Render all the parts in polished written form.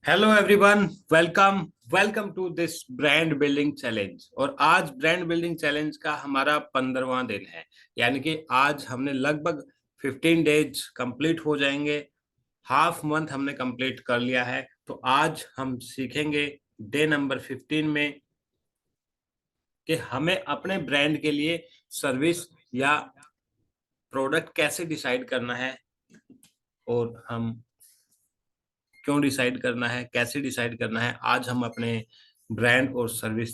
Hello everyone, welcome welcome to this brand building challenge. और आज brand building challenge का हमारा 15वां दिन है। यानी कि आज हमने लगभग 15 डेज कंप्लीट हो जाएंगे। हाफ मंथ हमने कंप्लीट कर लिया है। तो आज हम सीखेंगे डे नंबर 15 में कि हमें अपने ब्रांड के लिए सर्विस या प्रोडक्ट कैसे डिसाइड करना है, और हम क्यों डिसाइड करना है, कैसे डिसाइड करना है। आज हम अपने ब्रांड और सर्विस,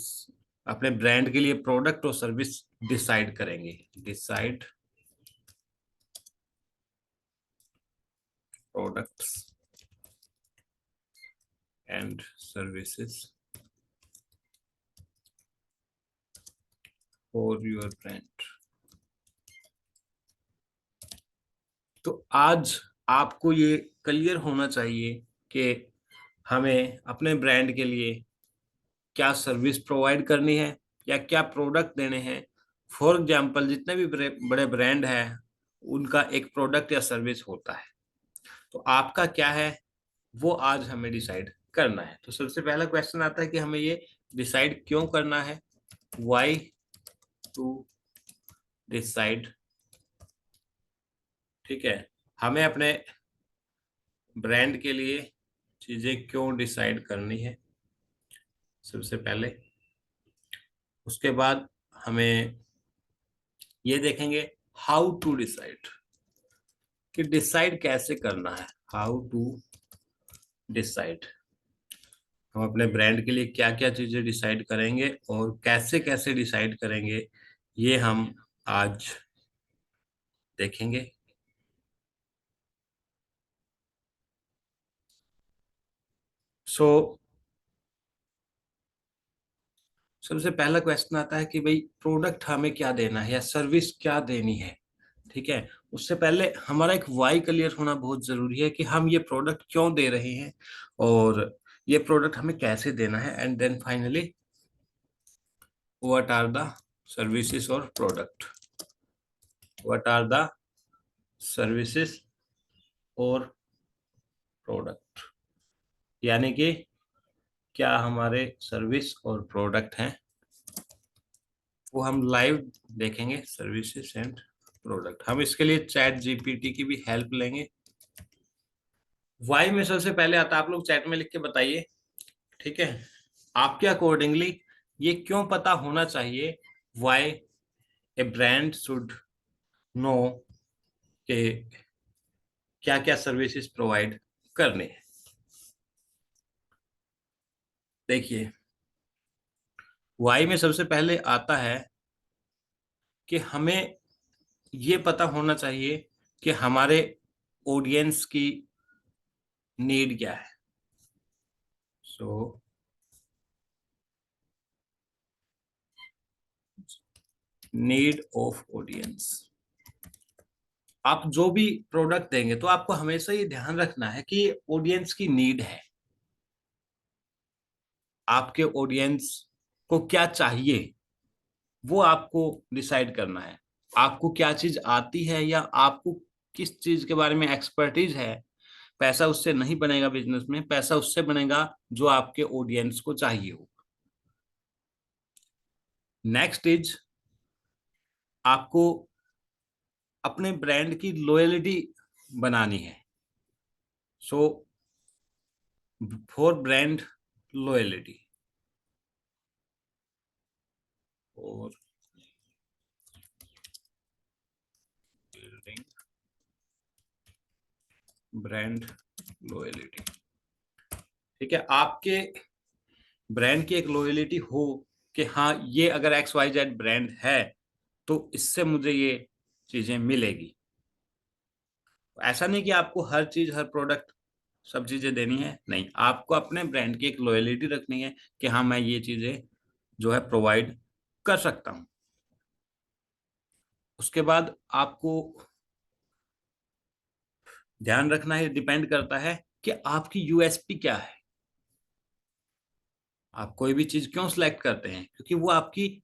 अपने ब्रांड के लिए प्रोडक्ट और सर्विस डिसाइड करेंगे। Decide products and services for your brand. तो आज आपको ये क्लियर होना चाहिए कि हमें अपने ब्रांड के लिए क्या सर्विस प्रोवाइड करनी है या क्या प्रोडक्ट देने हैं। फॉर एग्जाम्पल, जितने भी बड़े ब्रांड हैं उनका एक प्रोडक्ट या सर्विस होता है। तो आपका क्या है वो आज हमें डिसाइड करना है। तो सबसे पहला क्वेश्चन आता है कि हमें ये डिसाइड क्यों करना है। Why to decide. ठीक है, हमें अपने ब्रांड के लिए चीजें क्यों डिसाइड करनी है सबसे पहले। उसके बाद हमें ये देखेंगे हाउ टू डिसाइड, कि डिसाइड कैसे करना है। हाउ टू डिसाइड, हम अपने ब्रांड के लिए क्या क्या चीजें डिसाइड करेंगे और कैसे कैसे डिसाइड करेंगे, ये हम आज देखेंगे। सो सबसे पहला क्वेश्चन आता है कि भाई प्रोडक्ट हमें क्या देना है या सर्विस क्या देनी है। ठीक है, उससे पहले हमारा एक वाई क्लियर होना बहुत जरूरी है कि हम ये प्रोडक्ट क्यों दे रहे हैं और ये प्रोडक्ट हमें कैसे देना है। And then finally what are the services और product. What are the services और प्रोडक्ट, यानी कि क्या हमारे सर्विस और प्रोडक्ट हैं, वो हम लाइव देखेंगे। सर्विसेज एंड प्रोडक्ट, हम इसके लिए चैट जीपीटी की भी हेल्प लेंगे। वाई में सबसे पहले आता है, आप लोग चैट में लिख के बताइए। ठीक है, आपके अकॉर्डिंगली ये क्यों पता होना चाहिए। Why a brand should know के क्या क्या सर्विसेज प्रोवाइड करने हैं। देखिए, वाई में सबसे पहले आता है कि हमें ये पता होना चाहिए कि हमारे ऑडियंस की नीड क्या है। So need of audience. आप जो भी प्रोडक्ट देंगे तो आपको हमेशा ये ध्यान रखना है कि ऑडियंस की नीड है। आपके ऑडियंस को क्या चाहिए वो आपको डिसाइड करना है। आपको क्या चीज आती है या आपको किस चीज के बारे में एक्सपर्टीज है। पैसा उससे नहीं बनेगा, बिजनेस में पैसा उससे बनेगा जो आपके ऑडियंस को चाहिए हो। नेक्स्ट इज, आपको अपने ब्रांड की लॉयलिटी बनानी है। सो फॉर ब्रांड लॉयलिटी और बिल्डिंग ब्रांड लॉयलिटी। ठीक है, आपके ब्रांड की एक लॉयलिटी हो कि हाँ, ये अगर एक्स वाई जेड ब्रांड है तो इससे मुझे ये चीजें मिलेगी। ऐसा नहीं कि आपको हर चीज, हर प्रोडक्ट, सब चीजें देनी है, नहीं। आपको अपने ब्रांड की एक लॉयलिटी रखनी है कि हाँ, मैं ये चीजें जो है प्रोवाइड कर सकता हूँ। उसके बाद आपको ध्यान रखना है, डिपेंड करता है कि आपकी यूएसपी क्या है। आप कोई भी चीज क्यों सिलेक्ट करते हैं, क्योंकि वो आपकी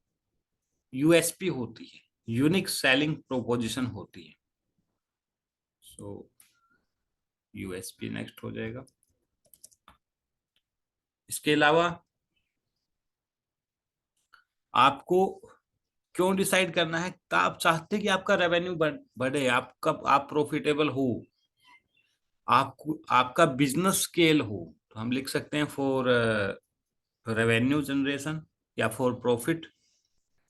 यूएसपी होती है, यूनिक सेलिंग प्रोपोजिशन होती है। सो यूएसपी नेक्स्ट हो जाएगा। इसके अलावा आपको क्यों डिसाइड करना है, तो आप चाहते हैं कि आपका रेवेन्यू बढ़े, आप प्रॉफिटेबल हो, आपको आपका बिजनेस स्केल हो, तो हम लिख सकते हैं फॉर रेवेन्यू जनरेशन, या फॉर प्रॉफिट,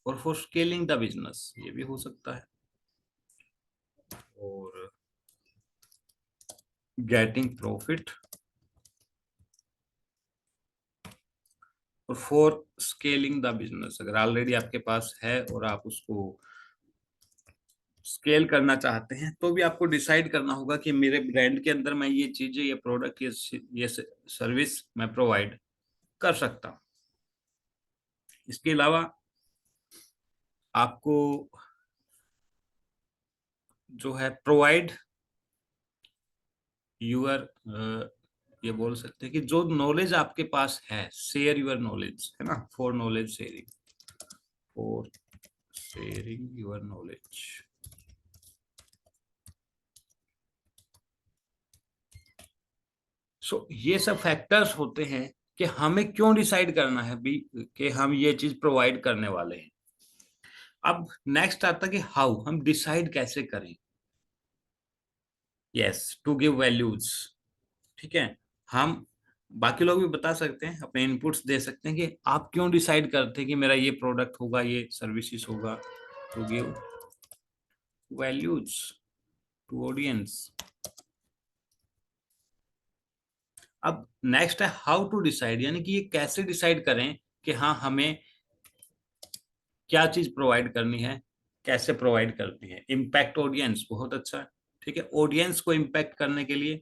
और फॉर स्केलिंग द बिजनेस, ये भी हो सकता है, और गेटिंग प्रॉफिट, और फॉर स्केलिंग द बिजनेस। अगर ऑलरेडी आपके पास है और आप उसको स्केल करना चाहते हैं, तो भी आपको डिसाइड करना होगा कि मेरे ब्रांड के अंदर मैं ये चीजें, ये प्रोडक्ट, ये सर्विस मैं प्रोवाइड कर सकता हूँ। इसके अलावा आपको जो है प्रोवाइड यूर, ये बोल सकते हैं कि जो नॉलेज आपके पास है, शेयर यूर नॉलेज, है ना, for knowledge sharing, for sharing your knowledge. So ये सब फैक्टर्स होते हैं कि हमें क्यों डिसाइड करना है भी कि हम ये चीज प्रोवाइड करने वाले हैं। अब नेक्स्ट आता है कि हाउ, हम डिसाइड कैसे करें। Yes, to give values. ठीक है, हम बाकी लोग भी बता सकते हैं, अपने इनपुट्स दे सकते हैं कि आप क्यों डिसाइड करते हैं कि मेरा ये प्रोडक्ट होगा, ये सर्विसेज होगा। To give values to audience. अब नेक्स्ट है हाउ टू डिसाइड, यानी कि ये कैसे डिसाइड करें कि हाँ हमें क्या चीज प्रोवाइड करनी है, कैसे प्रोवाइड करनी है। इम्पैक्ट ऑडियंस, बहुत अच्छा है। ठीक है, ऑडियंस को इम्पैक्ट करने के लिए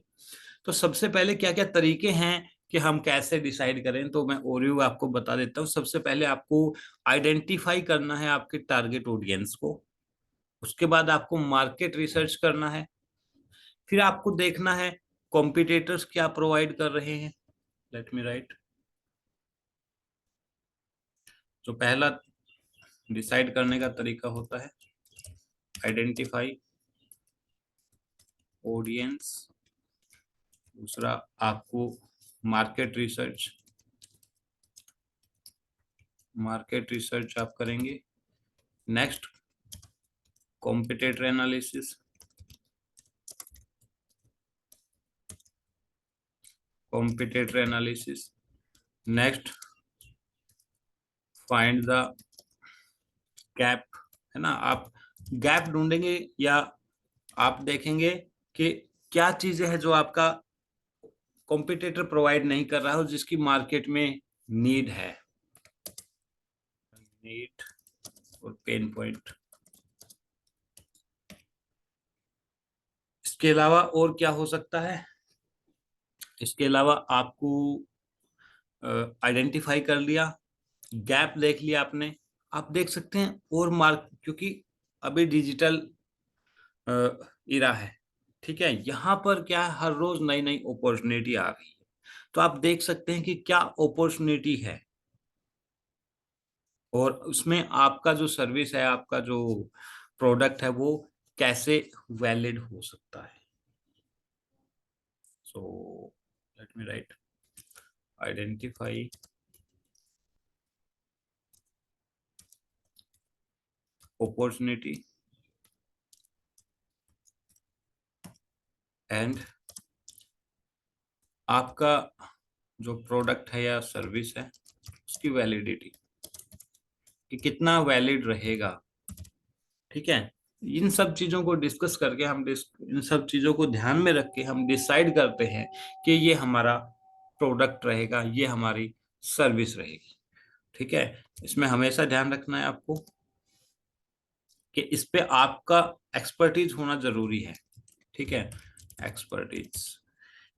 तो सबसे पहले क्या क्या तरीके हैं कि हम कैसे डिसाइड करें, तो मैं ओवरव्यू आपको बता देता हूँ। सबसे पहले आपको आइडेंटिफाई करना है आपके टारगेट ऑडियंस को। उसके बाद आपको मार्केट रिसर्च करना है। फिर आपको देखना है कॉम्पिटिटर्स क्या प्रोवाइड कर रहे हैं। Let me right. जो पहला डिसाइड करने का तरीका होता है, आइडेंटिफाई ऑडियंस। दूसरा आपको मार्केट रिसर्च, मार्केट रिसर्च आप करेंगे। Next competitor analysis, competitor analysis. Next find the gap, है ना, आप गैप ढूंढेंगे, या आप देखेंगे कि क्या चीजें हैं जो आपका कॉम्पिटिटर प्रोवाइड नहीं कर रहा हो, जिसकी मार्केट में नीड है, नीड और पेन पॉइंट। इसके अलावा और क्या हो सकता है, इसके अलावा आपको आइडेंटिफाई कर लिया, गैप देख लिया आपने, आप देख सकते हैं और मार्क, क्योंकि अभी डिजिटल इरा है। ठीक है, यहाँ पर क्या है, हर रोज नई नई अपॉर्चुनिटी आ रही है, तो आप देख सकते हैं कि क्या अपॉर्चुनिटी है, और उसमें आपका जो सर्विस है, आपका जो प्रोडक्ट है, वो कैसे वैलिड हो सकता है। सो let me right, identify opportunity and आपका जो प्रोडक्ट है या सर्विस है, उसकी वैलिडिटी, कि कितना वैलिड रहेगा। ठीक है, इन सब चीजों को डिस्कस करके इन सब चीजों को ध्यान में रख के हम डिसाइड करते हैं कि ये हमारा प्रोडक्ट रहेगा, ये हमारी सर्विस रहेगी। ठीक है, इसमें हमेशा ध्यान रखना है आपको कि इस पे आपका एक्सपर्टीज होना जरूरी है। ठीक है, एक्सपर्टीज,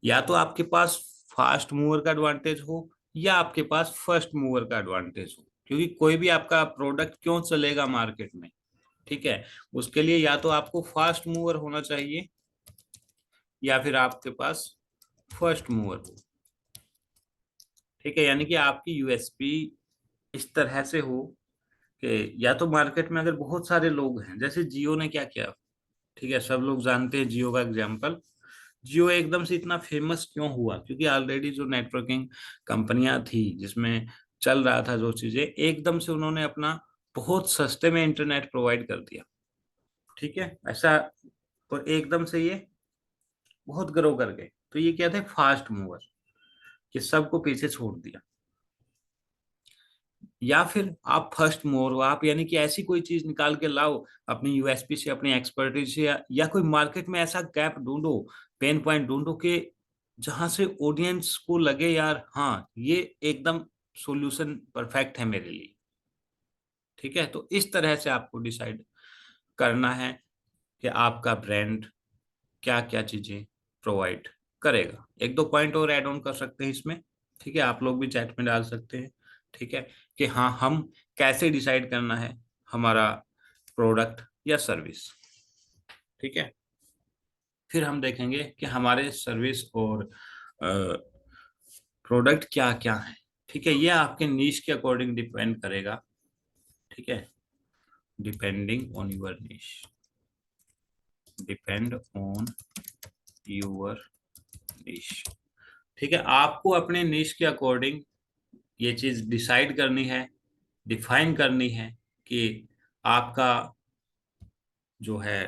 या तो आपके पास फास्ट मूवर का एडवांटेज हो, या आपके पास फर्स्ट मूवर का एडवांटेज हो, क्योंकि कोई भी आपका प्रोडक्ट क्यों चलेगा मार्केट में। ठीक है, उसके लिए या तो आपको फास्ट मूवर होना चाहिए, या फिर आपके पास फर्स्ट मूवर हो। ठीक है, यानी कि आपकी यूएसपी इस तरह से हो कि या तो मार्केट में अगर बहुत सारे लोग हैं, जैसे जियो ने क्या किया। ठीक है, सब लोग जानते हैं जियो का एग्जाम्पल। जियो एकदम से इतना फेमस क्यों हुआ? क्योंकि ऑलरेडी जो नेटवर्किंग कंपनियां थी जिसमें चल रहा था जो चीजें, एकदम से उन्होंने अपना बहुत सस्ते में इंटरनेट प्रोवाइड कर दिया। ठीक है, ऐसा, और एकदम से ये बहुत ग्रो कर गए। तो ये क्या थे? फास्ट मूवर, कि सबको पीछे छोड़ दिया। या फिर आप फर्स्ट मूवर हो, आप यानी कि ऐसी कोई चीज निकाल के लाओ अपनी यूएसपी से, अपनी एक्सपर्टीज से, या कोई मार्केट में ऐसा गैप ढूंढो, पेन पॉइंट ढूंढो कि जहां से ऑडियंस को लगे यार हाँ ये एकदम सॉल्यूशन परफेक्ट है मेरे लिए। ठीक है, तो इस तरह से आपको डिसाइड करना है कि आपका ब्रांड क्या क्या चीजें प्रोवाइड करेगा। एक दो पॉइंट और ऐड ऑन कर सकते हैं इसमें। ठीक है, आप लोग भी चैट में डाल सकते हैं। ठीक है, कि हाँ हम कैसे डिसाइड करना है हमारा प्रोडक्ट या सर्विस। ठीक है, फिर हम देखेंगे कि हमारे सर्विस और प्रोडक्ट क्या क्या है। ठीक है, ये आपके नीश के अकॉर्डिंग डिपेंड करेगा। ठीक है, depending on your niche, depend on your niche. ठीक है, आपको अपने निश के अकॉर्डिंग ये चीज डिसाइड करनी है, डिफाइन करनी है कि आपका जो है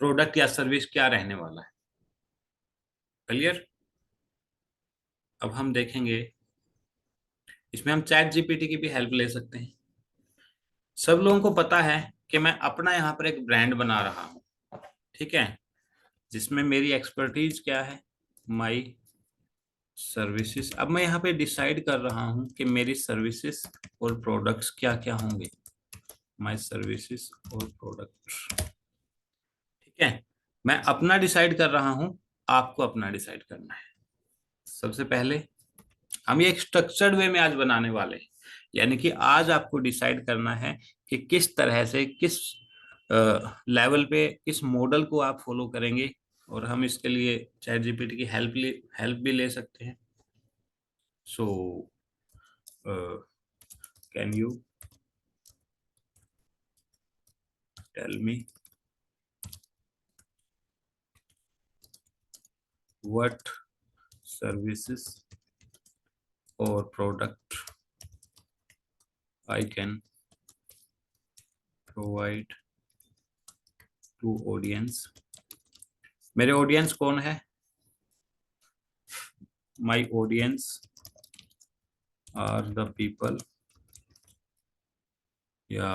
प्रोडक्ट या सर्विस क्या रहने वाला है। क्लियर? अब हम देखेंगे, इसमें हम चैट जीपीटी की भी हेल्प ले सकते हैं। सब लोगों को पता है कि मैं अपना यहाँ पर एक ब्रांड बना रहा हूँ। ठीक है, जिसमें मेरी एक्सपर्टीज क्या है? My services. अब मैं यहाँ पे डिसाइड कर रहा हूँ कि मेरी सर्विसेज और प्रोडक्ट्स क्या क्या होंगे। माई सर्विसेज और प्रोडक्ट। ठीक है, मैं अपना डिसाइड कर रहा हूं, आपको अपना डिसाइड करना है। सबसे पहले हम ये एक स्ट्रक्चर्ड वे में आज बनाने वाले हैं, यानी कि आज आपको डिसाइड करना है कि किस तरह से, किस लेवल पे, किस मॉडल को आप फॉलो करेंगे। और हम इसके लिए चैट जीपीटी की हेल्प भी ले सकते हैं। So can you tell me what services और product I can provide to audience. मेरे ऑडियंस कौन है? My audience are the people या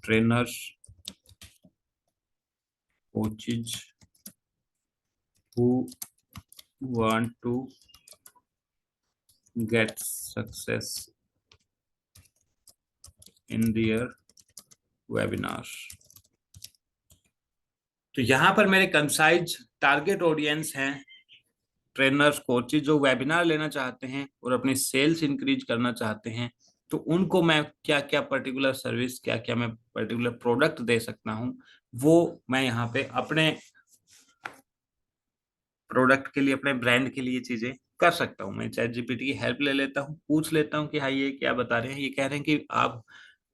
trainers, coaches who want to get success in their webinars। तो यहां पर मेरे कंसाइज टारगेट ऑडियंस हैं ट्रेनर्स, कोचेज, जो वेबिनार लेना चाहते हैं और अपनी सेल्स इंक्रीज करना चाहते हैं। तो उनको मैं क्या क्या पर्टिकुलर सर्विस, क्या क्या मैं पर्टिकुलर प्रोडक्ट दे सकता हूं, वो मैं यहाँ पे अपने प्रोडक्ट के लिए, अपने ब्रांड के लिए चीजें कर सकता हूँ। मैं चैट जीपीटी की हेल्प ले लेता हूँ, पूछ लेता हूँ कि हाँ ये क्या बता रहे हैं। ये कह रहे हैं कि आप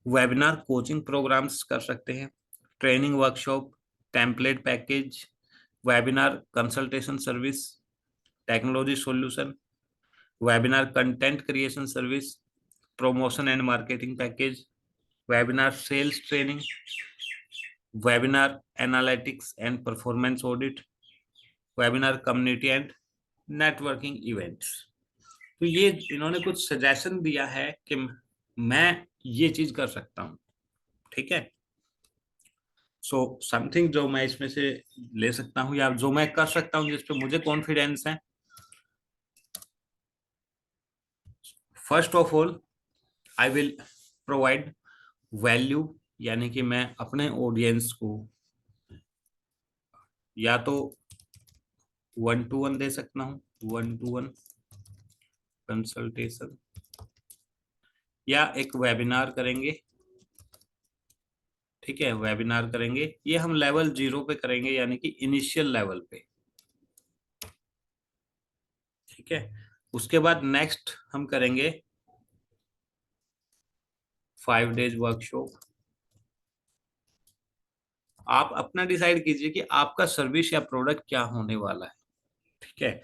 वेबिनार कोचिंग प्रोग्राम्स कर सकते हैं, training workshop, template package, webinar consultation service, technology solution, webinar content creation service, promotion and marketing package, webinar sales training, webinar analytics and performance audit, webinar community and networking events. तो ये इन्होंने कुछ suggestion दिया है कि मैं ये चीज कर सकता हूँ। ठीक है, सो समथिंग जो मैं इसमें से ले सकता हूँ या जो मैं कर सकता हूँ जिस पे मुझे कॉन्फिडेंस है। First of all I will provide value, यानी कि मैं अपने ऑडियंस को या तो वन टू वन दे सकता हूँ, वन टू वन कंसल्टेशन, या एक वेबिनार करेंगे। ठीक है, वेबिनार करेंगे, ये हम लेवल 0 पे करेंगे, यानी कि इनिशियल लेवल पे। ठीक है, उसके बाद नेक्स्ट हम करेंगे 5 days वर्कशॉप आप अपना डिसाइड कीजिए कि आपका सर्विस या प्रोडक्ट क्या होने वाला है। ठीक है,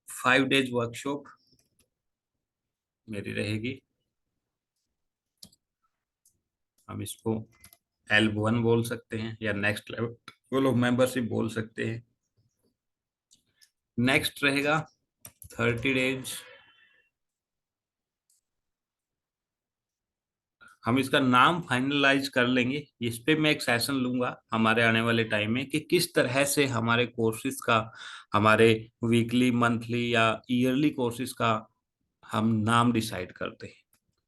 5 डेज वर्कशॉप मेरी रहेगी। हम इसको L1 बोल सकते हैं या नेक्स्ट लेवल ऑफ मेंबरशिप बोल सकते हैं। नेक्स्ट रहेगा 30 डेज। हम इसका नाम फाइनलाइज कर लेंगे, इस पे मैं एक सेशन लूंगा हमारे आने वाले टाइम में कि किस तरह से हमारे कोर्सेज का, हमारे वीकली मंथली या ईयरली कोर्सेज का हम नाम डिसाइड करते हैं।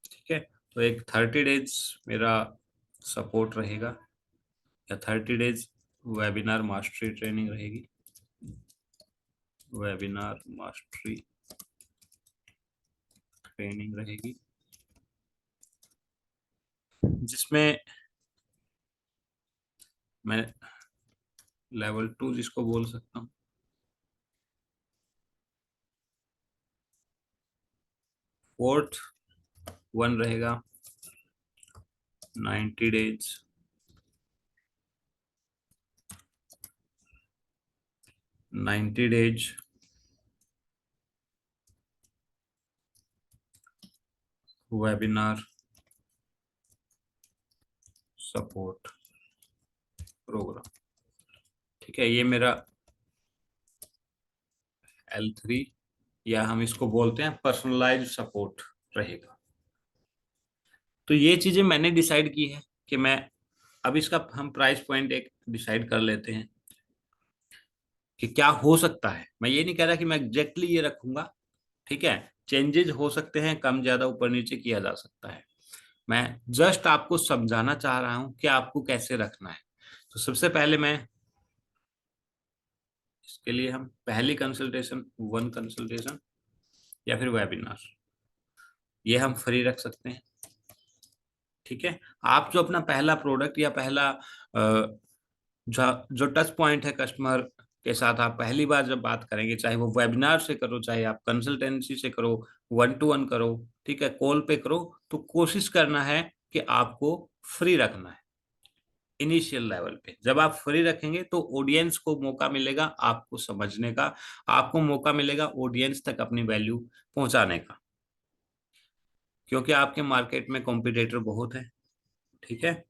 ठीक है, तो एक 30 डेज मेरा सपोर्ट रहेगा या 30 डेज वेबिनार मास्टरी ट्रेनिंग रहेगी। वेबिनार मास्टरी ट्रेनिंग रहेगी जिसमें मैं लेवल 2 जिसको बोल सकता हूँ। फोर्थ वन रहेगा 90 days 90 days webinar support program. ठीक है, ये मेरा L3 या हम इसको बोलते हैं पर्सनलाइज्ड सपोर्ट रहेगा। तो ये चीजें मैंने डिसाइड की है कि मैं अब इसका हम प्राइस पॉइंट एक डिसाइड कर लेते हैं कि क्या हो सकता है। मैं ये नहीं कह रहा कि मैं एग्जैक्टली ये रखूंगा। ठीक है, चेंजेस हो सकते हैं, कम ज्यादा ऊपर नीचे किया जा सकता है। मैं जस्ट आपको समझाना चाह रहा हूं कि आपको कैसे रखना है। तो सबसे पहले मैं इसके लिए हम पहली कंसल्टेशन 1 कंसल्टेशन या फिर वेबिनार, ये हम फ्री रख सकते हैं। ठीक है, आप जो अपना पहला प्रोडक्ट या पहला जो टच पॉइंट है कस्टमर के साथ, आप पहली बार जब बात करेंगे, चाहे वो वेबिनार से करो, चाहे आप कंसल्टेंसी से करो, 1-to-1 करो, ठीक है, कॉल पे करो, तो कोशिश करना है कि आपको फ्री रखना है। इनिशियल लेवल पे जब आप फ्री रखेंगे तो ऑडियंस को मौका मिलेगा आपको समझने का, आपको मौका मिलेगा ऑडियंस तक अपनी वैल्यू पहुंचाने का, क्योंकि आपके मार्केट में कॉम्पिटिटर बहुत है। ठीक है,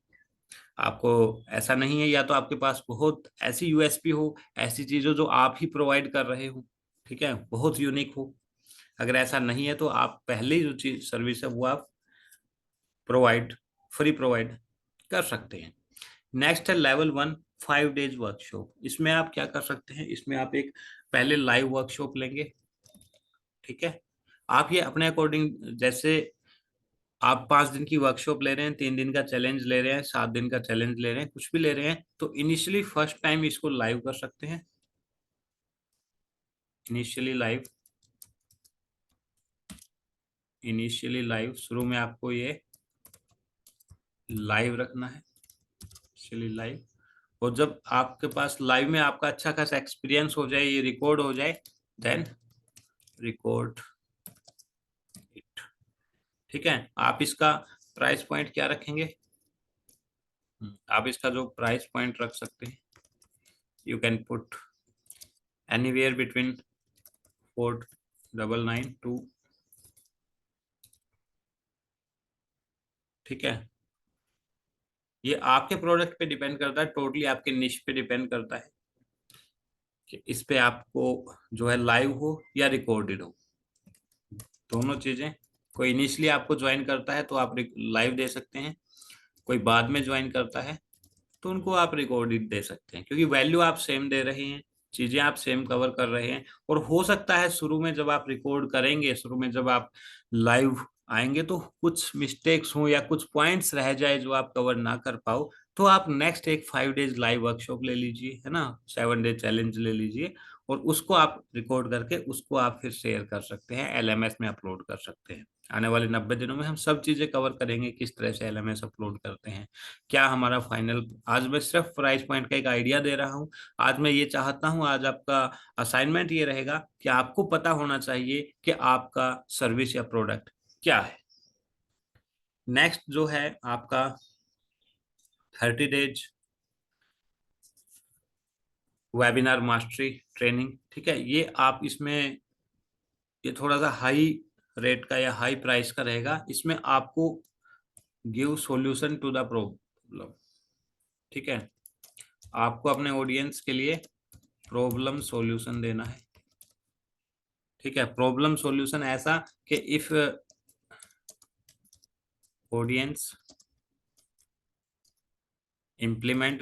आपको ऐसा नहीं है, या तो आपके पास बहुत ऐसी यूएसपी हो, ऐसी चीज हो जो आप ही प्रोवाइड कर रहे हो, ठीक है, बहुत यूनिक हो। अगर ऐसा नहीं है तो आप पहले ही जो चीज सर्विस है वो आप प्रोवाइड फ्री प्रोवाइड कर सकते हैं। नेक्स्ट है लेवल 1 5 डेज वर्कशॉप। इसमें आप क्या कर सकते हैं, इसमें आप एक पहले लाइव वर्कशॉप लेंगे। ठीक है, आप ये अपने अकॉर्डिंग, जैसे आप 5 दिन की वर्कशॉप ले रहे हैं, 3 दिन का चैलेंज ले रहे हैं, 7 दिन का चैलेंज ले रहे हैं, कुछ भी ले रहे हैं, तो इनिशियली फर्स्ट टाइम इसको लाइव कर सकते हैं। इनिशियली लाइव, इनिशियली लाइव शुरू में आपको ये लाइव रखना है, इनिशियली लाइव। और जब आपके पास लाइव में आपका अच्छा खासा एक्सपीरियंस हो जाए, ये रिकॉर्ड हो जाए, देन रिकॉर्ड इट। ठीक है, आप इसका प्राइस पॉइंट क्या रखेंगे? आप इसका जो प्राइस पॉइंट रख सकते हैं, you can put anywhere between 499 to, ठीक है, ये आपके प्रोडक्ट पे डिपेंड करता है, टोटली आपके निश पे डिपेंड करता है कि इस पे आपको जो है लाइव हो या रिकॉर्डेड हो, दोनों चीजें। कोई इनिशियली आपको ज्वाइन करता है तो आप लाइव दे सकते हैं, कोई बाद में ज्वाइन करता है तो उनको आप रिकॉर्डेड दे सकते हैं, क्योंकि वैल्यू आप सेम दे रहे हैं, चीजें आप सेम कवर कर रहे हैं। और हो सकता है शुरू में जब आप रिकॉर्ड करेंगे, शुरू में जब आप लाइव आएंगे तो कुछ मिस्टेक्स हो या कुछ पॉइंट्स रह जाए जो आप कवर ना कर पाओ, तो आप नेक्स्ट एक 5 डेज लाइव वर्कशॉप ले लीजिए, है ना, 7 डे चैलेंज ले लीजिए, और उसको आप रिकॉर्ड करके उसको आप फिर शेयर कर सकते हैं, LMS में अपलोड कर सकते हैं। आने वाले 90 दिनों में हम सब चीजें कवर करेंगे, किस तरह से LMS अपलोड करते हैं, क्या हमारा फाइनल। आज मैं सिर्फ प्राइस पॉइंट का एक आइडिया दे रहा हूँ। आज मैं ये चाहता हूँ, आज आपका असाइनमेंट ये रहेगा कि आपको पता होना चाहिए कि आपका सर्विस या प्रोडक्ट क्या है। नेक्स्ट जो है आपका 30 डेज वेबिनार मास्टरी ट्रेनिंग, ठीक है। ये आप इसमें, ये थोड़ा सा हाई रेट का या हाई प्राइस का रहेगा। इसमें आपको give solution to the problem, ठीक है। आपको अपने ऑडियंस के लिए प्रॉब्लम सॉल्यूशन देना है, ठीक है। प्रॉब्लम सॉल्यूशन ऐसा कि if audience implement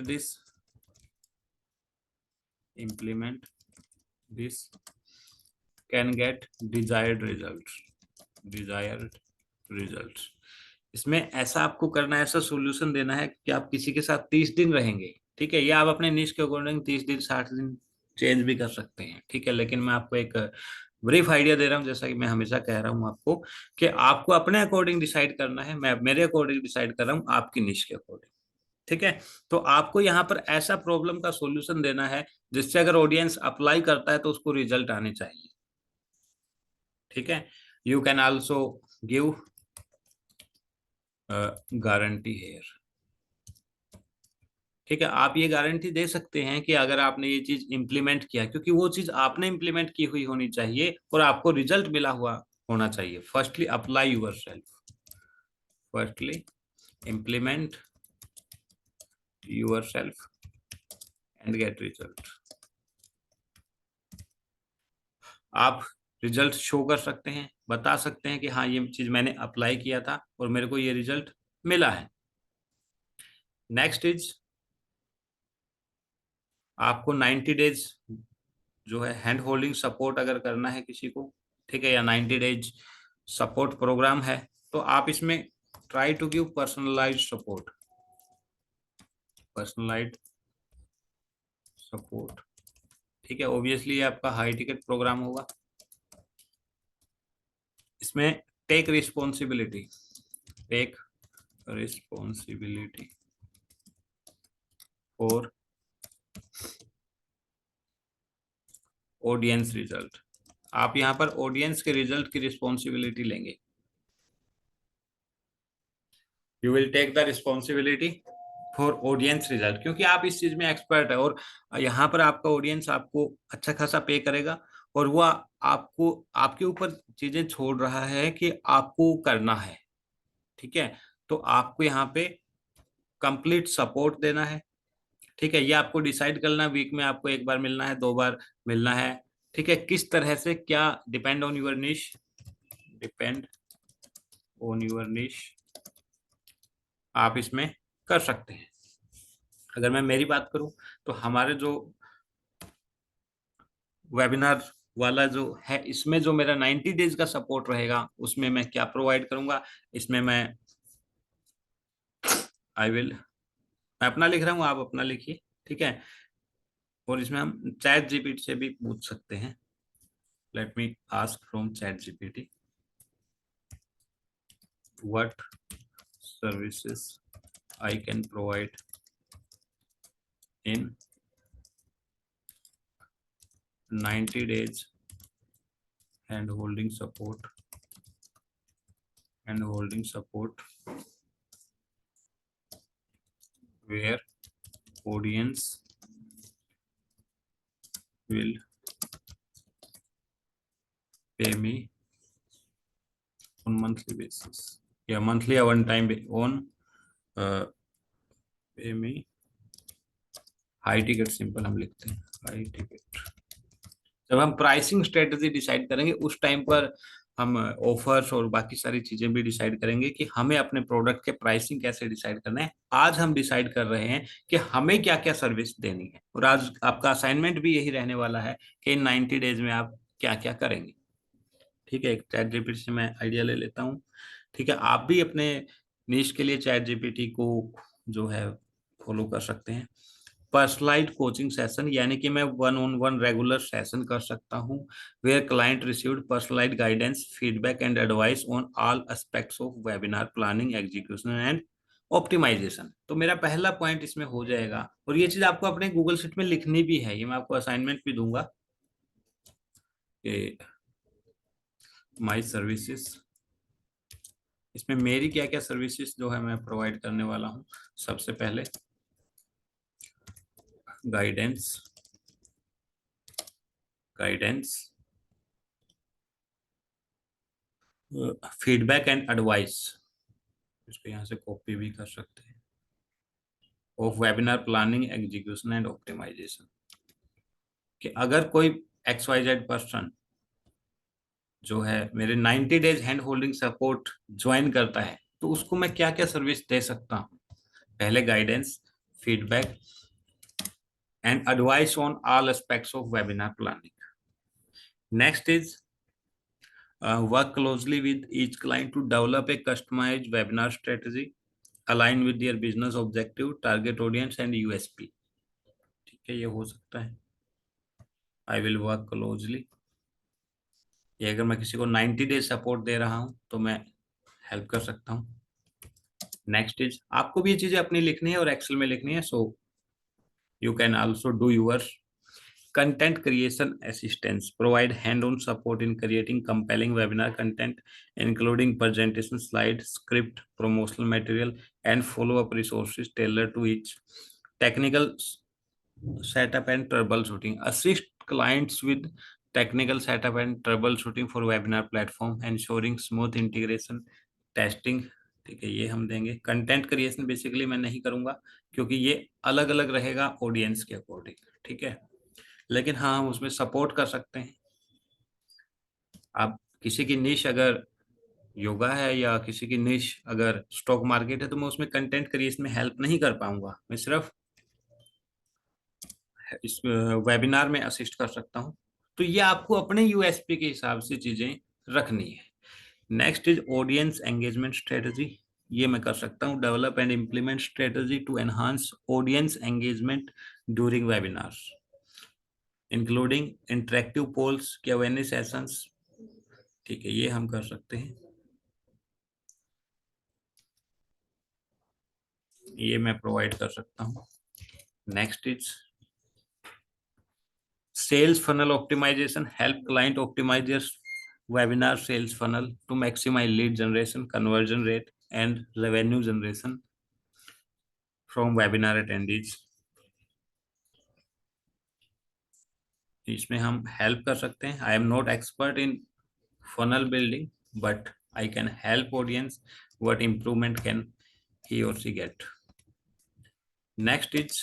this can get desired results। इसमें ऐसा आपको करना है, ऐसा सॉल्यूशन देना है कि आप किसी के साथ 30 दिन रहेंगे, ठीक है। या आप अपने निश के अकॉर्डिंग 30 दिन 60 दिन चेंज भी कर सकते हैं, ठीक है। लेकिन मैं आपको एक ब्रीफ आइडिया दे रहा हूँ, जैसा कि मैं हमेशा कह रहा हूँ आपको, कि आपको अपने अकॉर्डिंग डिसाइड करना है। मैं मेरे अकॉर्डिंग डिसाइड कर रहा हूँ, आपकी निश के अकॉर्डिंग, ठीक है। तो आपको यहाँ पर ऐसा प्रॉब्लम का सॉल्यूशन देना है जिससे अगर ऑडियंस अप्लाई करता है तो उसको रिजल्ट आने चाहिए, ठीक है। You can also give guarantee here, ठीक है। आप ये गारंटी दे सकते हैं कि अगर आपने ये चीज इंप्लीमेंट किया, क्योंकि वो चीज आपने इंप्लीमेंट की हुई होनी चाहिए और आपको रिजल्ट मिला हुआ होना चाहिए। Firstly apply yourself, firstly implement yourself and get result। आप रिजल्ट शो कर सकते हैं, बता सकते हैं कि हाँ ये चीज मैंने अप्लाई किया था और मेरे को ये रिजल्ट मिला है। नेक्स्ट इज, आपको 90 डेज जो है हैंड होल्डिंग सपोर्ट अगर करना है किसी को, ठीक है, या 90 डेज सपोर्ट प्रोग्राम है, तो आप इसमें try to give personalized support, personalized support, ठीक है। ऑब्वियसली ये आपका हाई टिकट प्रोग्राम होगा। इसमें take responsibility, take responsibility for audience result. आप यहां पर ऑडियंस के रिजल्ट की रिस्पॉन्सिबिलिटी लेंगे। You will take the responsibility for audience result, क्योंकि आप इस चीज में एक्सपर्ट है और यहाँ पर आपका ऑडियंस आपको अच्छा खासा पे करेगा और वो आपको आपके ऊपर चीजें छोड़ रहा है कि आपको करना है, ठीक है। तो आपको यहाँ पे कंप्लीट सपोर्ट देना है, ठीक है। ये आपको डिसाइड करना, वीक में आपको एक बार मिलना है, 2 बार मिलना है, ठीक है। किस तरह से क्या, डिपेंड ऑन यूर निश, डिपेंड ऑन यूर निश आप इसमें कर सकते हैं। अगर मैं मेरी बात करूं तो हमारे जो वेबिनार वाला जो है, इसमें जो मेरा 90 डेज का सपोर्ट रहेगा उसमें मैं क्या प्रोवाइड करूंगा, इसमें मैं मैं अपना लिख रहा हूँ, आप अपना लिखिए, ठीक है। और इसमें हम चैट जीपीटी से भी पूछ सकते हैं। Let me ask from chat GPT, what services I can provide in 90 days hand holding support where audience will pay me on monthly basis, या monthly या one time on pay me high ticket, simple हम लिखते हैं high ticket. जब हम pricing strategy decide करेंगे उस time पर हम ऑफर्स और बाकी सारी चीजें भी डिसाइड करेंगे कि हमें अपने प्रोडक्ट के प्राइसिंग कैसे डिसाइड करना है। आज हम डिसाइड कर रहे हैं कि हमें क्या क्या सर्विस देनी है, और आज आपका असाइनमेंट भी यही रहने वाला है कि इन 90 डेज में आप क्या क्या करेंगे, ठीक है। एक चैट जीपीटी से मैं आइडिया ले लेता हूँ, ठीक है। आप भी अपने निश के लिए चैट जीपीटी को जो है फॉलो कर सकते हैं। पर्सनलाइज्ड कोचिंग सेशन, यानी कि मैं 1-on-1 रेगुलर सेशन कर सकता हूँ, where client received personalized guidance feedback and advice on all aspects of webinar planning execution and optimization. तो मेरा पहला पॉइंट इसमें हो जाएगा, और ये चीज आपको अपने गूगल शीट में लिखनी भी है, ये मैं आपको असाइनमेंट भी दूंगा कि माई सर्विसेज, इसमें मेरी क्या क्या सर्विसेज जो है मैं प्रोवाइड करने वाला हूँ। सबसे पहले guidance, guidance, feedback and advice, इसको यहाँ से कॉपी भी कर सकते हैं, of webinar planning execution and optimization. कि अगर कोई XYZ पर्सन जो है मेरे 90 days hand holding support join करता है तो उसको मैं क्या क्या सर्विस दे सकता हूँ। पहले guidance, feedback and advice on all aspects of webinar planning. Next is work closely with each client to develop a customized webinar strategy aligned with their business objective, target audience and USP। ठीक है, ये हो सकता है। I will work closely, ये अगर मैं किसी को 90 डेज सपोर्ट दे रहा हूं तो मैं हेल्प कर सकता हूं। नेक्स्ट इज, आपको भी ये चीजें अपनी लिखनी है और एक्सेल में लिखनी है, so you can also do your. Content creation assistance provide hand-on support in creating compelling webinar content, including presentation slides, script, promotional material, and follow-up resources tailored to each technical setup and troubleshooting. Assist clients with technical setup and troubleshooting for webinar platform, ensuring smooth integration, testing। ठीक है, ये हम देंगे। Content creation basically मैं नहीं करूंगा क्योंकि ये अलग अलग रहेगा ऑडियंस के अकॉर्डिंग, ठीक है, लेकिन हाँ हम उसमें सपोर्ट कर सकते हैं। आप किसी की निश अगर योगा है या किसी की निश अगर स्टॉक मार्केट है तो मैं उसमें कंटेंट क्रिएशन में हेल्प नहीं कर पाऊंगा, मैं सिर्फ इस वेबिनार में असिस्ट कर सकता हूं। तो ये आपको अपने यूएसपी के हिसाब से चीजें रखनी है। Next is audience engagement strategy, ये मैं कर सकता हूँ। Develop and implement strategy to enhance audience engagement during webinars, including interactive polls, Q&A sessions. ठीक है, ये हम कर सकते हैं, ये मैं प्रोवाइड कर सकता हूँ। Next is sales funnel optimization, help client optimize their webinar sales funnel to maximize lead generation, conversion rate and revenue generation from webinar attendees। इसमें हम हेल्प कर सकते हैं। I am not expert in funnel building, but I can help audience what improvement can he or she get। Next is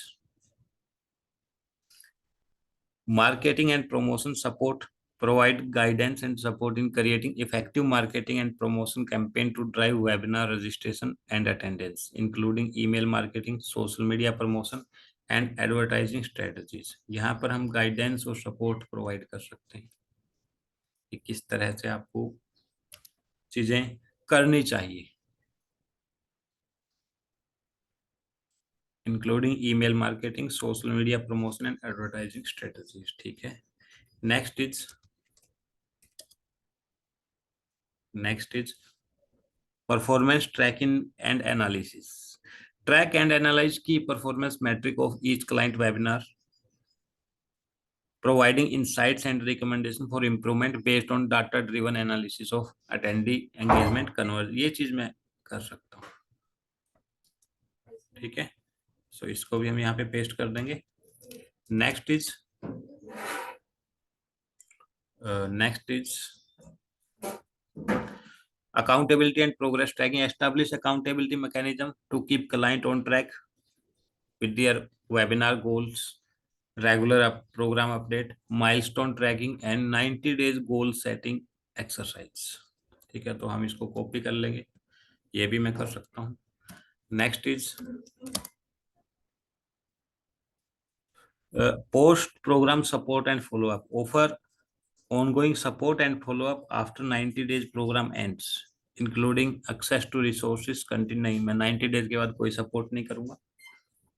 marketing and promotion support, provide guidance and support in creating effective marketing and promotion campaign to drive webinar registration and attendance, including email marketing, social media promotion and advertising strategies। यहाँ पर हम guidance और support provide कर सकते हैं कि किस तरह से आपको चीजें करनी चाहिए, including email marketing, social media promotion and advertising strategies. ठीक है, next is performance tracking and analysis, track and analyze key performance metric of each client webinar, providing insights and recommendation for improvement based on data driven analysis of attendee engagement conversion। ये चीज मैं कर सकता हूँ, ठीक है, सो इसको भी हम यहाँ पे पेस्ट कर देंगे। Next is accountability and progress tracking, establish accountability mechanism to keep client on track with their webinar goals, regular program update, milestone tracking and 90 days goal setting exercise। ठीक है, तो हम इसको कॉपी कर लेंगे, ये भी मैं कर सकता हूँ। Next is post program support and follow up, offer ongoing support and follow up after 90 days program ends, including access to resources। Continue नहीं, मैं 90 डेज के बाद कोई सपोर्ट नहीं करूंगा,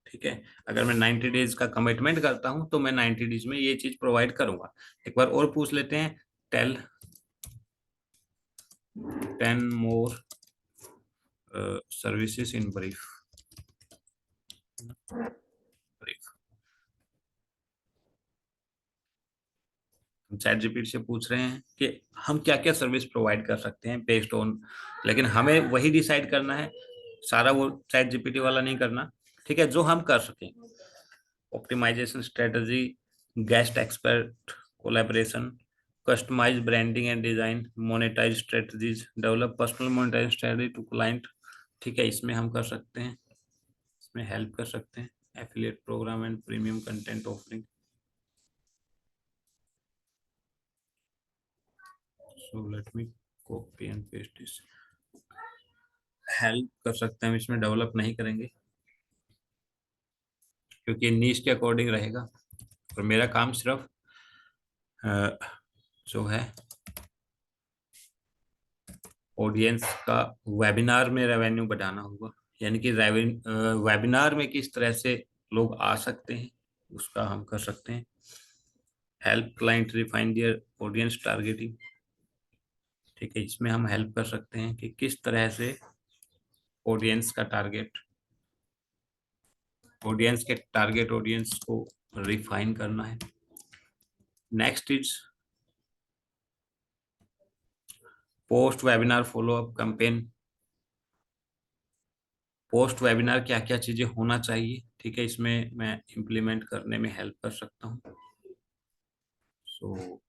ठीक है। अगर मैं 90 डेज का कमिटमेंट करता हूं तो मैं 90 डेज में ये चीज प्रोवाइड करूंगा। एक बार और पूछ लेते हैं, tell 10 more services in brief। ChatGPT से पूछ रहे हैं कि हम क्या क्या सर्विस प्रोवाइड कर सकते हैं बेस्ड ऑन, लेकिन हमें वही डिसाइड करना है, सारा वो चैट जीपीटी वाला नहीं करना, ठीक है, जो हम कर सकें। Optimization strategy, guest expert collaboration, customize branding and design, monetize strategies, develop personal monetize strategy to client. ठीक है, इसमें हम कर सकते हैं, इसमें हेल्प कर सकते हैं। Affiliate program and premium content offering. So let me copy and paste this. Help कर सकते हैं, हम इसमें डेवलप नहीं करेंगे क्योंकि नीश के अकॉर्डिंग रहेगा, और मेरा काम सिर्फ जो है ऑडियंस का वेबिनार में रेवेन्यू बढ़ाना होगा, यानी कि वेबिनार में किस तरह से लोग आ सकते हैं उसका हम कर सकते हैं। हेल्प क्लाइंट रिफाइन दियर ऑडियंस टारगेटिंग। ठीक है, इसमें हम हेल्प कर सकते हैं कि किस तरह से ऑडियंस का टारगेट, ऑडियंस के टारगेट ऑडियंस को रिफाइन करना है। Next is post webinar follow up campaign. Post webinar क्या क्या चीजें होना चाहिए, ठीक है, इसमें मैं इम्प्लीमेंट करने में हेल्प कर सकता हूँ। सो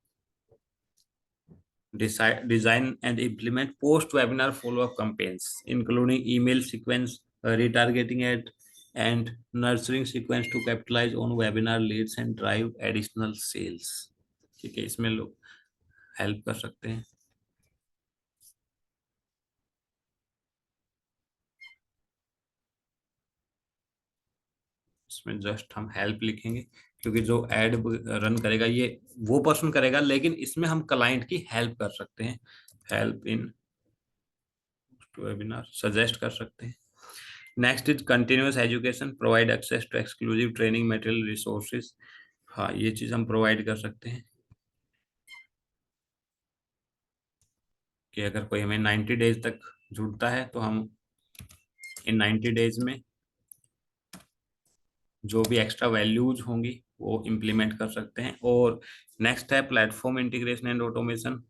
design and implement post-webinar follow-up campaigns, including email sequence, retargeting ad, and nurturing sequence to capitalize on webinar leads and drive additional sales। ठीक है, इसमें लोग हेल्प कर सकते हैं। इसमें जस्ट हम हेल्प लिखेंगे क्योंकि जो एड रन करेगा ये वो पर्सन करेगा, लेकिन इसमें हम क्लाइंट की हेल्प कर सकते हैं। हेल्प इन वेबिनार सजेस्ट कर सकते हैं। Next is continuous education, provide access to exclusive training material resources. हाँ, ये चीज हम प्रोवाइड कर सकते हैं कि अगर कोई हमें 90 डेज तक जुड़ता है तो हम इन 90 डेज में जो भी एक्स्ट्रा वैल्यूज होंगी वो इम्प्लीमेंट कर सकते हैं। और नेक्स्ट है प्लेटफॉर्म इंटीग्रेशन एंड ऑटोमेशन,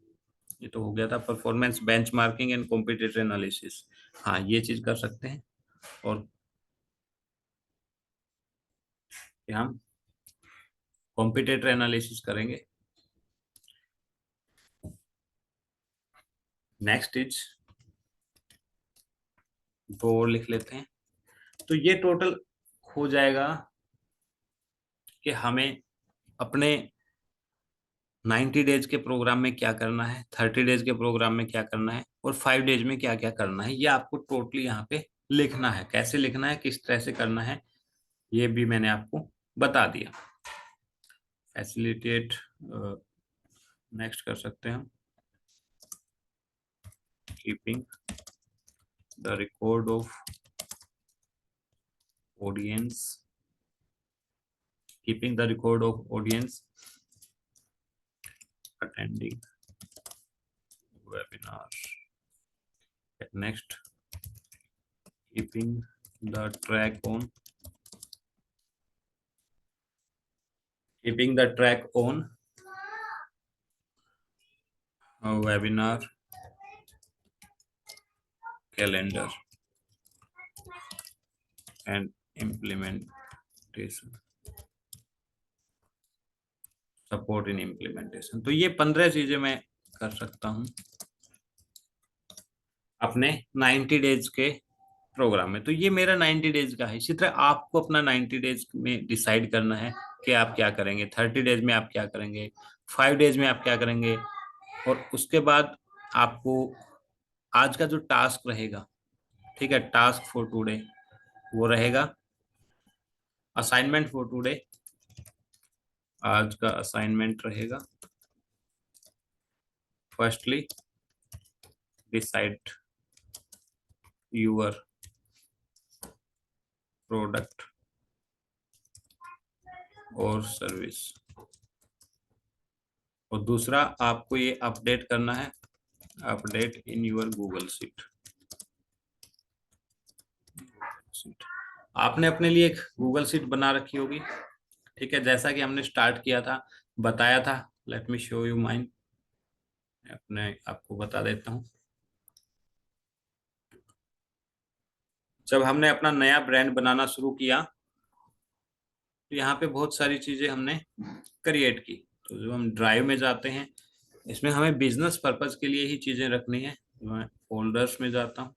ये तो हो गया था। Performance benchmarking and competitor analysis, हाँ ये चीज कर सकते हैं। और हम कॉम्पिटिटर एनालिसिस करेंगे। नेक्स्ट इज दो और लिख लेते हैं। तो ये टोटल हो जाएगा कि हमें अपने 90 डेज के प्रोग्राम में क्या करना है, 30 डेज के प्रोग्राम में क्या करना है, और 5 डेज में क्या क्या करना है। ये आपको टोटली यहाँ पे लिखना है। कैसे लिखना है, किस तरह से करना है, ये भी मैंने आपको बता दिया। फैसिलिटेट नेक्स्ट कर सकते हैं हम। Keeping the record of audience, keeping the record of audience attending webinar। Next, keeping the track on, keeping the track on webinar calendar and implementation, support in implementation। तो ये 15 चीजें मैं कर सकता हूँ अपने 90 डेज के प्रोग्राम में। तो ये मेरा 90 डेज का है। इसी तरह आपको अपना 90 डेज में डिसाइड करना है कि आप क्या करेंगे, 30 डेज में आप क्या करेंगे, 5 डेज में आप क्या करेंगे। और उसके बाद आपको आज का जो टास्क रहेगा, ठीक है, टास्क फॉर टुडे वो रहेगा, असाइनमेंट फॉर टुडे, आज का असाइनमेंट रहेगा, फर्स्टली डिसाइड यूर प्रोडक्ट और सर्विस। और दूसरा आपको ये अपडेट करना है, update in your Google sheet. आपने अपने लिए एक गूगल शीट बना रखी होगी, ठीक है, जैसा कि हमने स्टार्ट किया था, बताया था। Let me show you mine, अपने आपको बता देता हूँ। जब हमने अपना नया ब्रांड बनाना शुरू किया तो यहाँ पे बहुत सारी चीजें हमने क्रिएट की। तो जब हम ड्राइव में जाते हैं, इसमें हमें बिजनेस पर्पज के लिए ही चीजें रखनी है। मैं फोल्डर्स में जाता हूँ,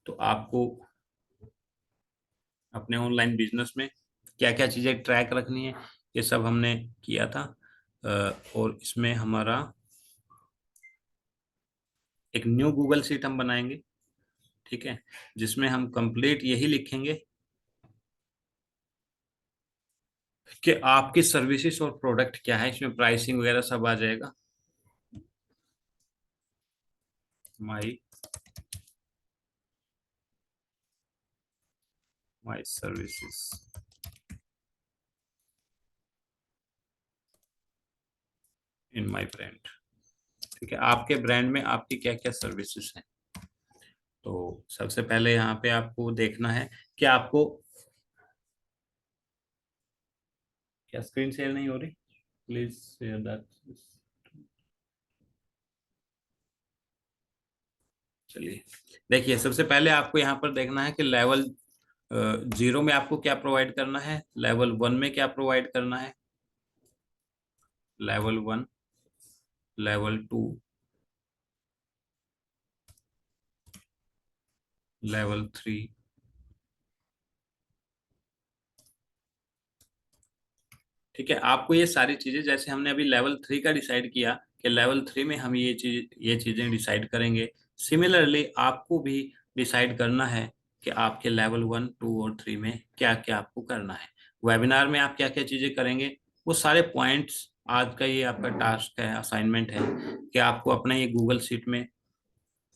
तो आपको अपने ऑनलाइन बिजनेस में क्या क्या चीजें ट्रैक रखनी है ये सब हमने किया था। और इसमें हमारा एक न्यू गूगल शीट हम बनाएंगे, ठीक है, जिसमें हम कंप्लीट यही लिखेंगे कि आपकी सर्विसेज और प्रोडक्ट क्या है। इसमें प्राइसिंग वगैरह सब आ जाएगा। माई my services in my brand, ठीक है, आपके ब्रांड में आपकी क्या क्या सर्विसेज हैं। तो सबसे पहले यहाँ पे आपको देखना है कि आपको क्या स्क्रीन शेयर नहीं हो रही, प्लीज शेयर दैट। चलिए, देखिए सबसे पहले आपको यहाँ पर देखना है कि लेवल 0 में आपको क्या प्रोवाइड करना है, लेवल 1 में क्या प्रोवाइड करना है, लेवल 1, लेवल 2, लेवल 3, ठीक है। आपको ये सारी चीजें, जैसे हमने अभी लेवल 3 का डिसाइड किया कि लेवल 3 में हम ये चीजें डिसाइड करेंगे, सिमिलरली आपको भी डिसाइड करना है कि आपके लेवल 1, 2 और 3 में क्या क्या आपको करना है। वेबिनार में आप क्या क्या चीजें करेंगे, वो सारे पॉइंट्स आज का ये आपका टास्क है, असाइनमेंट है कि आपको अपना ये गूगल शीट में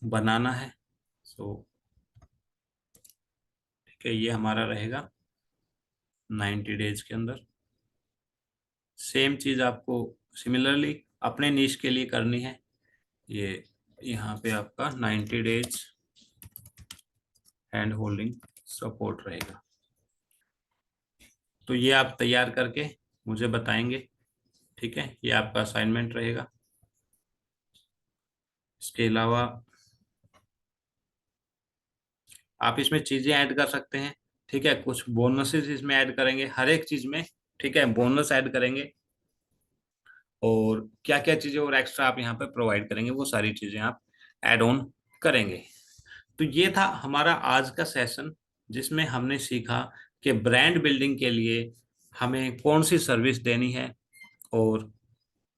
बनाना है। सो ठीक है, ये हमारा रहेगा 90 डेज के अंदर। सेम चीज आपको सिमिलरली अपने निश के लिए करनी है। ये यहाँ पे आपका 90 डेज हैंड होल्डिंग सपोर्ट रहेगा। तो ये आप तैयार करके मुझे बताएंगे, ठीक है, ये आपका असाइनमेंट रहेगा। इसके अलावा आप इसमें चीजें ऐड कर सकते हैं, ठीक है, कुछ बोनसेस इसमें ऐड करेंगे हर एक चीज में, ठीक है, बोनस ऐड करेंगे। और क्या क्या चीजें और एक्स्ट्रा आप यहाँ पे प्रोवाइड करेंगे, वो सारी चीजें आप ऐड ऑन करेंगे। तो ये था हमारा आज का सेशन, जिसमें हमने सीखा कि ब्रांड बिल्डिंग के लिए हमें कौन सी सर्विस देनी है और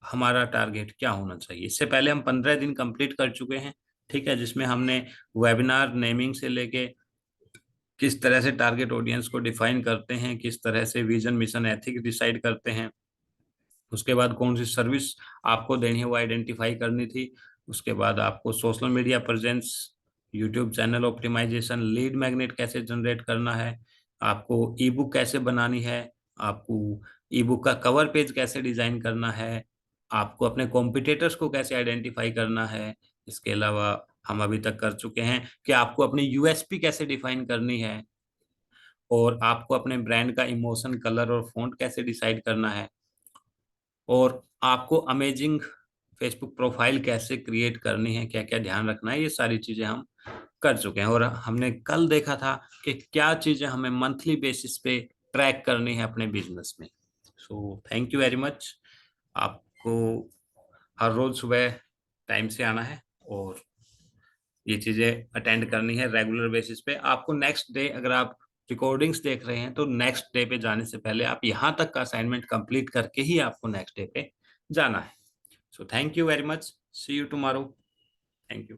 हमारा टारगेट क्या होना चाहिए। इससे पहले हम 15 दिन कंप्लीट कर चुके हैं, ठीक है, जिसमें हमने वेबिनार नेमिंग से लेके किस तरह से टारगेट ऑडियंस को डिफाइन करते हैं, किस तरह से विजन मिशन एथिक्स डिसाइड करते हैं, उसके बाद कौन सी सर्विस आपको देनी है वो आइडेंटिफाई करनी थी, उसके बाद आपको social media presence, YouTube channel optimization, lead magnet कैसे जनरेट करना है, आपको ई बुक कैसे बनानी है, आपको ई बुक का कवर पेज कैसे डिजाइन करना है, आपको अपने कॉम्पिटिटर्स को कैसे आइडेंटिफाई करना है। इसके अलावा हम अभी तक कर चुके हैं कि आपको अपनी यूएसपी कैसे डिफाइन करनी है, और आपको अपने ब्रांड का इमोशन, कलर और फॉन्ट कैसे डिसाइड करना है, और आपको अमेजिंग फेसबुक प्रोफाइल कैसे क्रिएट करनी है, क्या क्या ध्यान रखना है, ये सारी चीजें हम कर चुके हैं। और हमने कल देखा था कि क्या चीजें हमें मंथली बेसिस पे ट्रैक करनी है अपने बिजनेस में। सो थैंक यू वेरी मच। आपको हर रोज सुबह टाइम से आना है और ये चीजें अटेंड करनी है रेगुलर बेसिस पे। आपको नेक्स्ट डे, अगर आप रिकॉर्डिंग्स देख रहे हैं, तो नेक्स्ट डे पे जाने से पहले आप यहाँ तक का असाइनमेंट कंप्लीट करके ही आपको नेक्स्ट डे पे जाना है। So thank you very much, see you tomorrow. Thank you.